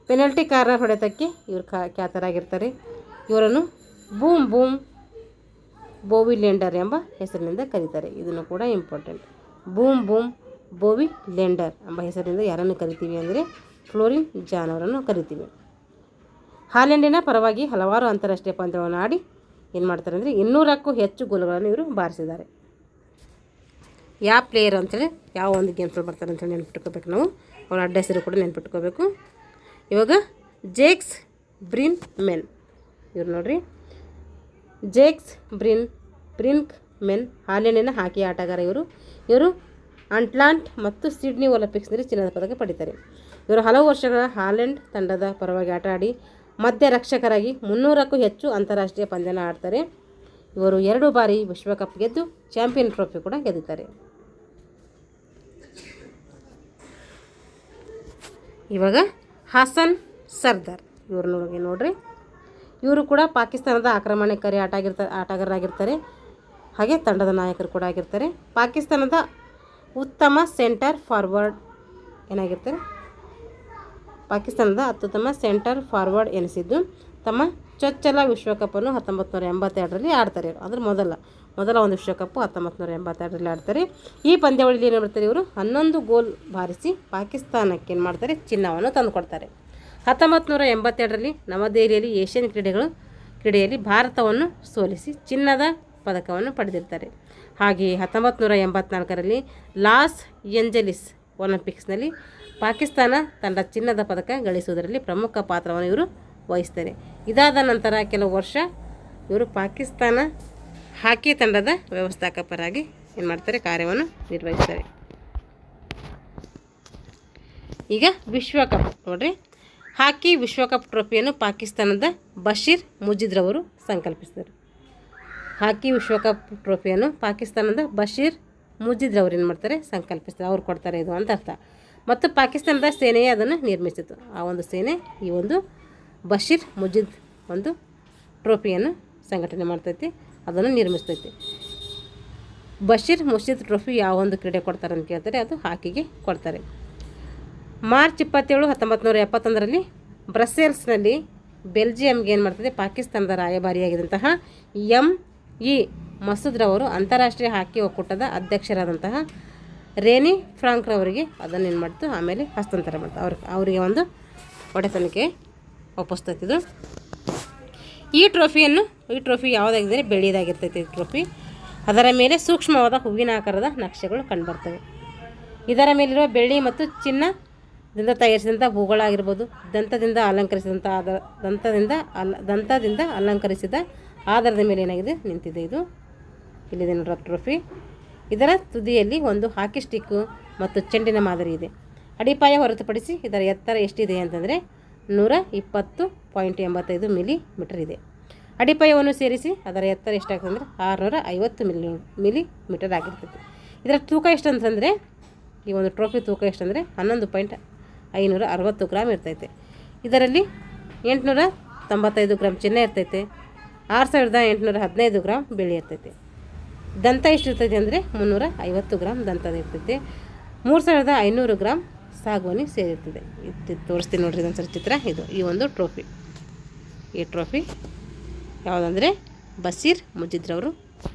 ಪೆನಲ್ಟಿ ಕಾರ್ನರ್ ಹೊಡೆತಕ್ಕೆ ಇವರು ಖ್ಯಾತರಾಗಿರ್ತಾರೆ. ಇವರನ್ನು ಬೂಮ್ ಬೋವಿಲ್ಯಾಂಡರ್ ಎಂಬ ಹೆಸರಿನಿಂದ ಕರೀತಾರೆ. ಇದನ್ನು ಕೂಡ ಇಂಪಾರ್ಟೆಂಟ್. ಬೂಮ್ ಬೋವಿಲ್ಯಾಂಡರ್ ಎಂಬ ಹೆಸರಿನಿಂದ ಯಾರನ್ನು ಕರಿತೀವಿ ಅಂದರೆ ಫ್ಲೋರಿನ್ ಜಾನ್ ಅವರನ್ನು ಕರಿತೀವಿ. ಹಾಲೆಂಡಿನ ಪರವಾಗಿ ಹಲವಾರು ಅಂತಾರಾಷ್ಟ್ರೀಯ ಪಂದ್ಯಗಳನ್ನು ಆಡಿ ಏನು ಮಾಡ್ತಾರೆ ಅಂದರೆ 200ಕ್ಕೂ ಹೆಚ್ಚು ಗೋಲುಗಳನ್ನು ಇವರು ಬಾರಿಸಿದ್ದಾರೆ. ಯಾವ ಪ್ಲೇಯರ್ ಅಂತೇಳಿ ಯಾವ ಒಂದು ಗೇಮ್ಸಲ್ಲಿ ಬರ್ತಾರೆ ಅಂತೇಳಿ ನೆನ್ಪಿಟ್ಕೋಬೇಕು ನಾವು. ಅವರ ಅಡ್ಡ ಹೆಸರು ಕೂಡ ನೆನ್ಪಿಟ್ಕೋಬೇಕು. ಇವಾಗ ಜೇಕ್ಸ್ ಬ್ರಿನ್ಕ್ಮೆನ್, ಇವ್ರು ನೋಡ್ರಿ, ಜೇಕ್ಸ್ ಬ್ರಿನ್ಕ್ಮೆನ್ ಹಾಲೆಂಡಿನ ಹಾಕಿ ಆಟಗಾರ. ಇವರು ಅಟ್ಲಾಂಟ್ ಮತ್ತು ಸಿಡ್ನಿ ಒಲಿಂಪಿಕ್ಸ್ನಲ್ಲಿ ಚಿನ್ನದ ಪದಕ ಪಡೀತಾರೆ. ಇವರು ಹಲವು ವರ್ಷಗಳ ಹಾಲೆಂಡ್ ತಂಡದ ಪರವಾಗಿ ಆಟ ಆಡಿ ಮಧ್ಯ ರಕ್ಷಕರಾಗಿ 300ಕ್ಕೂ ಹೆಚ್ಚು ಅಂತಾರಾಷ್ಟ್ರೀಯ ಪಂದ್ಯನ ಆಡ್ತಾರೆ. ಇವರು 2 ಬಾರಿ ವಿಶ್ವಕಪ್ ಗೆದ್ದು ಚಾಂಪಿಯನ್ ಟ್ರೋಫಿ ಕೂಡ ಗೆದ್ದಿದ್ದಾರೆ. ಇವಾಗ ಹಸನ್ ಸರ್ದಾರ್, ಇವರು ನೋಡ್ರಿ, ಇವರು ಕೂಡ ಪಾಕಿಸ್ತಾನದ ಆಕ್ರಮಣಕಾರಿ ಆಟಗಾರರಾಗಿರ್ತಾರೆ. ಹಾಗೆ ತಂಡದ ನಾಯಕರು ಕೂಡ ಆಗಿರ್ತಾರೆ. ಪಾಕಿಸ್ತಾನದ ಉತ್ತಮ ಸೆಂಟರ್ ಫಾರ್ವರ್ಡ್ ಏನಾಗಿರ್ತಾರೆ, ಪಾಕಿಸ್ತಾನದ ಅತ್ಯುತ್ತಮ ಸೆಂಟರ್ ಫಾರ್ವರ್ಡ್ ಎನಿಸಿದ್ದು ತಮ್ಮ ಚೊಚ್ಚಲ ವಿಶ್ವಕಪ್ಪನ್ನು 1982ರಲ್ಲಿ ಆಡ್ತಾರೆ. ಅದ್ರ ಮೊದಲ ಒಂದು ವಿಶ್ವಕಪ್ಪು 1982ರಲ್ಲಿ ಆಡ್ತಾರೆ. ಈ ಪಂದ್ಯಾವಳಿಯಲ್ಲಿ ಏನು ಮಾಡ್ತಾರೆ, ಇವರು 11 ಗೋಲ್ ಬಾರಿಸಿ ಪಾಕಿಸ್ತಾನಕ್ಕೆ ಏನು ಮಾಡ್ತಾರೆ, ಚಿನ್ನವನ್ನು ತಂದುಕೊಡ್ತಾರೆ. 1982ರಲ್ಲಿ ನವದೆಹಲಿಯಲ್ಲಿ ಏಷ್ಯನ್ ಕ್ರೀಡೆಯಲ್ಲಿ ಭಾರತವನ್ನು ಸೋಲಿಸಿ ಚಿನ್ನದ ಪದಕವನ್ನು ಪಡೆದಿರ್ತಾರೆ. ಹಾಗೆಯೇ 1984ರಲ್ಲಿ ಲಾಸ್ ಏಂಜಲೀಸ್ ಒಲಿಂಪಿಕ್ಸ್ನಲ್ಲಿ ಪಾಕಿಸ್ತಾನ ತಂಡ ಚಿನ್ನದ ಪದಕ ಗಳಿಸುವುದರಲ್ಲಿ ಪ್ರಮುಖ ಪಾತ್ರವನ್ನು ಇವರು ವಹಿಸ್ತಾರೆ. ಇದಾದ ನಂತರ ಕೆಲವು ವರ್ಷ ಇವರು ಪಾಕಿಸ್ತಾನ ಹಾಕಿ ತಂಡದ ವ್ಯವಸ್ಥಾಪಕರಾಗಿ ಏನು ಮಾಡ್ತಾರೆ, ಕಾರ್ಯವನ್ನು ನಿರ್ವಹಿಸ್ತಾರೆ. ಈಗ ವಿಶ್ವಕಪ್ ನೋಡ್ರಿ, ಹಾಕಿ ವಿಶ್ವಕಪ್ ಟ್ರೋಫಿಯನ್ನು ಪಾಕಿಸ್ತಾನದ ಬಶೀರ್ ಮುಜಿದ್ರವರು ಸಂಕಲ್ಪಿಸಿದರು. ಹಾಕಿ ವಿಶ್ವಕಪ್ ಟ್ರೋಫಿಯನ್ನು ಪಾಕಿಸ್ತಾನದ ಬಶೀರ್ ಮುಜಿದ್ರವರು ಏನು ಮಾಡ್ತಾರೆ, ಸಂಕಲ್ಪಿಸ್ತಾರೆ. ಅವ್ರು ಕೊಡ್ತಾರೆ ಇದು ಅಂತ ಅರ್ಥ. ಮತ್ತು ಪಾಕಿಸ್ತಾನದ ಸೇನೆಯೇ ಅದನ್ನು ನಿರ್ಮಿಸಿತು. ಆ ಒಂದು ಸೇನೆ ಈ ಒಂದು ಬಶೀರ್ ಮುಜಿದ್ ಒಂದು ಟ್ರೋಫಿಯನ್ನು ಸಂಘಟನೆ ಮಾಡ್ತೈತಿ, ಅದನ್ನು ನಿರ್ಮಿಸ್ತೈತಿ. ಬಶೀರ್ ಮುಜಿದ್ ಟ್ರೋಫಿ ಯಾವ ಒಂದು ಕ್ರೀಡೆ ಕೊಡ್ತಾರೆ ಅಂತ ಕೇಳ್ತಾರೆ, ಅದು ಹಾಕಿಗೆ ಕೊಡ್ತಾರೆ. ಮಾರ್ಚ್ 27, 1971ರಲ್ಲಿ ಬ್ರಸೆಲ್ಸ್ನಲ್ಲಿ ಬೆಲ್ಜಿಯಂಗೆ ಏನು ಮಾಡ್ತದೆ, ಪಾಕಿಸ್ತಾನದ ರಾಯಭಾರಿಯಾಗಿದ್ದಂತಹ M.E. ಮಸೂದ್ರವರು ಅಂತಾರಾಷ್ಟ್ರೀಯ ಹಾಕಿ ಒಕ್ಕೂಟದ ಅಧ್ಯಕ್ಷರಾದಂತಹ ರೇನಿ ಫ್ರಾಂಕ್ರವರಿಗೆ ಅದನ್ನು ಏನು ಮಾಡ್ತು, ಆಮೇಲೆ ಹಸ್ತಾಂತರ ಮಾಡ್ತು. ಅವರಿಗೆ ಒಂದು ಒಡೆತನಕ್ಕೆ ಒಪ್ಪಿಸ್ತೈತಿದು. ಈ ಟ್ರೋಫಿ ಯಾವುದಾಗಿದ್ದರೆ ಬೆಳ್ಳಿಯದಾಗಿರ್ತೈತಿ. ಈ ಟ್ರೋಫಿ ಅದರ ಮೇಲೆ ಸೂಕ್ಷ್ಮವಾದ ಹೂವಿನ ಆಕಾರದ ನಕ್ಷೆಗಳು ಕಂಡುಬರ್ತವೆ. ಇದರ ಮೇಲಿರುವ ಬೆಳ್ಳಿ ಮತ್ತು ಚಿನ್ನದಿಂದ ತಯಾರಿಸಿದಂಥ ಹೂಗಳಾಗಿರ್ಬೋದು, ದಂತದಿಂದ ಅಲಂಕರಿಸಿದ ಆಧಾರದ ಮೇಲೆ ಏನಾಗಿದೆ, ನಿಂತಿದೆ. ಇದು ಇಲ್ಲಿದೆ ನೋಡ್ರ ಟ್ರೋಫಿ. ಇದರ ತುದಿಯಲ್ಲಿ ಒಂದು ಹಾಕಿ ಸ್ಟಿಕ್ಕು ಮತ್ತು ಚೆಂಡಿನ ಮಾದರಿ ಇದೆ. ಅಡಿಪಾಯ ಹೊರತುಪಡಿಸಿ ಇದರ ಎತ್ತರ ಎಷ್ಟಿದೆ ಅಂತಂದರೆ 120.85 ಮಿಲಿಮೀಟರ್ ಇದೆ. ಅಡಿಪಾಯವನ್ನು ಸೇರಿಸಿ ಅದರ ಎತ್ತರ ಎಷ್ಟಾಗ್ತದೆ ಅಂದರೆ 650 ಮಿಲಿಮೀಟರ್ ಆಗಿರ್ತದೆ. ಇದರ ತೂಕ ಎಷ್ಟು ಅಂತಂದರೆ ಈ ಒಂದು ಟ್ರೋಫಿ ತೂಕ ಎಷ್ಟಂದರೆ 11.560 ಗ್ರಾಮ್ ಇರ್ತೈತೆ. ಇದರಲ್ಲಿ 895 ಗ್ರಾಮ್ ಚಿನ್ನ ಇರ್ತೈತೆ, 6815 ಗ್ರಾಮ್ ಬೆಳ್ಳಿ ಇರ್ತೈತೆ. ದಂತ ಎಷ್ಟು ಇರ್ತೈತೆ ಅಂದರೆ 350 ಗ್ರಾಮ್ ದಂತದ ಇರ್ತೈತೆ. 3500 ಗ್ರಾಮ್ ಸಾಗುವಾನಿ ಸೇರಿರ್ತದೆ. ಇದು ತೋರಿಸ್ತೀನಿ ನೋಡ್ರಿ ಇದೊಂದು ಚಿತ್ರ. ಇದು ಈ ಒಂದು ಟ್ರೋಫಿ. ಈ ಟ್ರೋಫಿ ಯಾವುದಂದರೆ ಬಸೀರ್ ಮುಜಿದ್ರವರು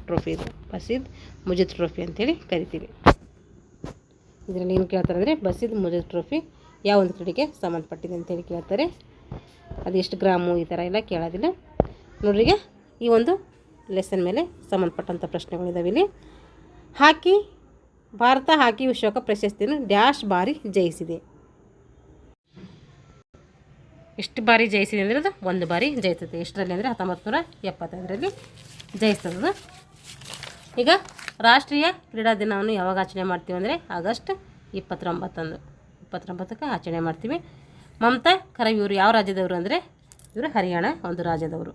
ಟ್ರೋಫಿ. ಇದು ಬಸೀರ್ ಮುಜಿದ್ ಟ್ರೋಫಿ ಅಂತೇಳಿ ಕರಿತೀವಿ. ಇದರಲ್ಲಿ ಏನು ಕೇಳ್ತಾರೆ ಅಂದರೆ ಬಸೀರ್ ಮುಜಿದ್ ಟ್ರೋಫಿ ಯಾವ ಒಂದು ಕ್ರೀಡೆಗೆ ಸಂಬಂಧಪಟ್ಟಿದೆ ಅಂತೇಳಿ ಕೇಳ್ತಾರೆ. ಅದು ಎಷ್ಟು ಗ್ರಾಮು ಈ ಥರ ಎಲ್ಲ ಕೇಳೋದಿಲ್ಲ. ನೋಡ್ರಿ, ಈಗ ಈ ಒಂದು ಲೆಸನ್ ಮೇಲೆ ಸಂಬಂಧಪಟ್ಟಂಥ ಪ್ರಶ್ನೆಗಳಿದ್ದಾವೆ ಇಲ್ಲಿ. ಭಾರತ ಹಾಕಿ ವಿಶ್ವಕಪ್ ಪ್ರಶಸ್ತಿಯನ್ನು ಡ್ಯಾಶ್ ಬಾರಿ ಜಯಿಸಿದೆ. ಎಷ್ಟು ಬಾರಿ ಜಯಿಸಿದೆ ಅಂದರೆ ಅದು 1 ಬಾರಿ ಜಯಿಸುತ್ತೆ. ಎಷ್ಟರಲ್ಲಿ ಅಂದರೆ 1975ರಲ್ಲಿ ಜಯಿಸ್ತದೆ. ಈಗ ರಾಷ್ಟ್ರೀಯ ಕ್ರೀಡಾ ದಿನವನ್ನು ಯಾವಾಗ ಆಚರಣೆ ಮಾಡ್ತೀವಿ ಅಂದರೆ ಆಗಸ್ಟ್ 29ಕ್ಕೆ ಆಚರಣೆ ಮಾಡ್ತೀವಿ. ಮಮತಾ ಖರಗ್ ಇವರು ಯಾವ ರಾಜ್ಯದವರು ಅಂದರೆ ಇವರು ಹರಿಯಾಣ ಒಂದು ರಾಜ್ಯದವರು.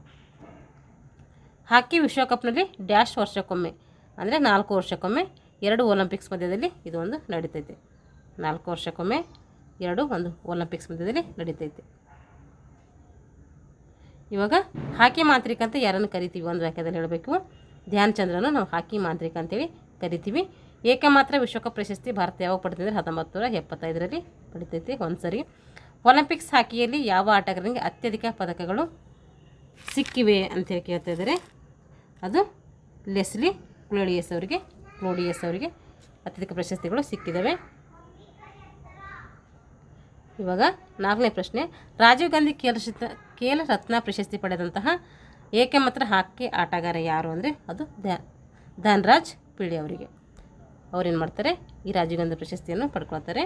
ಹಾಕಿ ವಿಶ್ವಕಪ್ನಲ್ಲಿ ಡ್ಯಾಶ್ ವರ್ಷಕ್ಕೊಮ್ಮೆ ಅಂದರೆ 4 ವರ್ಷಕ್ಕೊಮ್ಮೆ 2 ಒಲಿಂಪಿಕ್ಸ್ ಮಧ್ಯದಲ್ಲಿ ಇದು ಒಂದು ನಡೀತೈತೆ. 4 ವರ್ಷಕ್ಕೊಮ್ಮೆ 2 ಒಲಿಂಪಿಕ್ಸ್ ಮಧ್ಯದಲ್ಲಿ ನಡೀತೈತೆ. ಇವಾಗ ಹಾಕಿ ಮಾಂತ್ರಿಕ ಅಂತ ಯಾರನ್ನು ಕರಿತೀವಿ ಒಂದು ವಾಕ್ಯದಲ್ಲಿ ಹೇಳಬೇಕು. ಧ್ಯಾನ್ ಚಂದ್ರನು ನಾವು ಹಾಕಿ ಮಾಂತ್ರಿಕ ಅಂತೇಳಿ ಕರಿತೀವಿ. ಏಕಮಾತ್ರ ವಿಶ್ವಕಪ್ ಪ್ರಶಸ್ತಿ ಭಾರತ ಯಾವಾಗ ಪಡಿತಂದರೆ 1975ರಲ್ಲಿ ಪಡಿತೈತಿ ಒಂದು ಸರಿ. ಒಲಿಂಪಿಕ್ಸ್ ಹಾಕಿಯಲ್ಲಿ ಯಾವ ಆಟಗಾರನಿಗೆ ಅತ್ಯಧಿಕ ಪದಕಗಳು ಸಿಕ್ಕಿವೆ ಅಂತೇಳಿ ಕೇಳ್ತಾ ಇದ್ದಾರೆ. ಅದು ಲೆಸ್ಲಿ ಕ್ಲೋಡಿಯಸ್ ಅವರಿಗೆ ಅತ್ಯಧಿಕ ಪ್ರಶಸ್ತಿಗಳು ಸಿಕ್ಕಿದ್ದಾವೆ. ಇವಾಗ 4ನೇ ಪ್ರಶ್ನೆ. ರಾಜೀವ್ ಗಾಂಧಿ ಖೇಲ್ ರತ್ನ ಪ್ರಶಸ್ತಿ ಪಡೆದಂತಹ ಏಕಮಾತ್ರ ಹಾಕಿ ಆಟಗಾರ ಯಾರು ಅಂದರೆ ಅದು ಧನ್ರಾಜ್ ಪಿಳ್ಳೆ ಅವರಿಗೆ. ಅವ್ರೇನು ಮಾಡ್ತಾರೆ, ಈ ರಾಜೀವ್ ಗಾಂಧಿ ಪ್ರಶಸ್ತಿಯನ್ನು ಪಡ್ಕೊಳ್ತಾರೆ.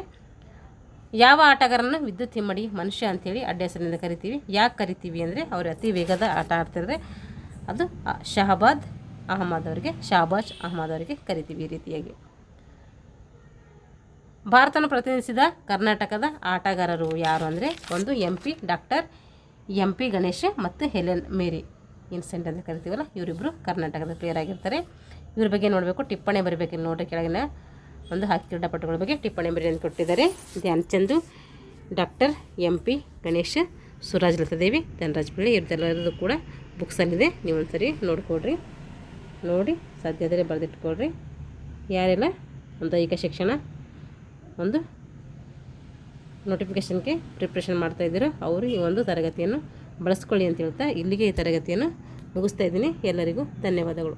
ಯಾವ ಆಟಗಾರನ್ನು ವಿದ್ಯುತ್ ಹಿಮ್ಮಡಿ ಮನುಷ್ಯ ಅಂಥೇಳಿ ಅಡ್ಡ ಹೆಸರಿನಿಂದ ಕರಿತೀವಿ. ಯಾಕೆ ಕರಿತೀವಿ ಅಂದರೆ ಅವರು ಅತಿ ವೇಗದ ಆಟ ಆಡ್ತಿದ್ದಾರೆ. ಅದು ಶಹಬಾಜ್ ಅಹಮದ್ ಅವರಿಗೆ ಕರಿತೀವಿ ಈ ರೀತಿಯಾಗಿ. ಭಾರತವನ್ನು ಪ್ರತಿನಿಧಿಸಿದ ಕರ್ನಾಟಕದ ಆಟಗಾರರು ಯಾರು ಅಂದರೆ ಒಂದು ಡಾಕ್ಟರ್ MP ಗಣೇಶ್ ಮತ್ತು ಹೆಲೆನ್ ಮೇರಿ ಇನ್ಸೆಂಟ್ ಅಂತ ಕರಿತೀವಲ್ಲ, ಇವರಿಬ್ಬರು ಕರ್ನಾಟಕದ ಪ್ಲೇಯರ್ ಆಗಿರ್ತಾರೆ. ಇವ್ರ ಬಗ್ಗೆ ನೋಡಬೇಕು, ಟಿಪ್ಪಣಿ ಬರೀಬೇಕು. ಇಲ್ಲಿ ನೋಡ್ರಿ, ಕೆಳಗಿನ ಒಂದು ಹಾಕಿ ಕ್ರೀಡಾಪಟುಗಳ ಬಗ್ಗೆ ಟಿಪ್ಪಣಿ ಬರೀ ಅಂತ ಕೊಟ್ಟಿದ್ದಾರೆ. ಧ್ಯಾನ್ ಚಂದ್, ಡಾಕ್ಟರ್ MP ಗಣೇಶ್, ಸುರಾಜ್ ಲತಾದೇವಿ, ಧನರಾಜ್ ಪಿಳ್ಳೆ ಇವ್ರದ್ದೆಲ್ಲರದು ಕೂಡ ಬುಕ್ಸಲ್ಲಿದೆ. ನೀವು ಒಂದು ಸರಿ ನೋಡಿ ಸಾಧ್ಯ ಆದರೆ ಬರೆದಿಟ್ಕೊಳ್ರಿ. ಯಾರೆಲ್ಲ ಒಂದು ದೈಹಿಕ ಶಿಕ್ಷಣ ಒಂದು ನೋಟಿಫಿಕೇಷನ್ಗೆ ಪ್ರಿಪ್ರೇಷನ್ ಮಾಡ್ತಾಯಿದ್ದೀರೋ ಅವರು ಈ ಒಂದು ತರಗತಿಯನ್ನು ಬಳಸ್ಕೊಳ್ಳಿ ಅಂತ ಹೇಳ್ತಾ ಇಲ್ಲಿಗೆ ಈ ತರಗತಿಯನ್ನು ಮುಗಿಸ್ತಾ ಇದ್ದೀನಿ. ಎಲ್ಲರಿಗೂ ಧನ್ಯವಾದಗಳು.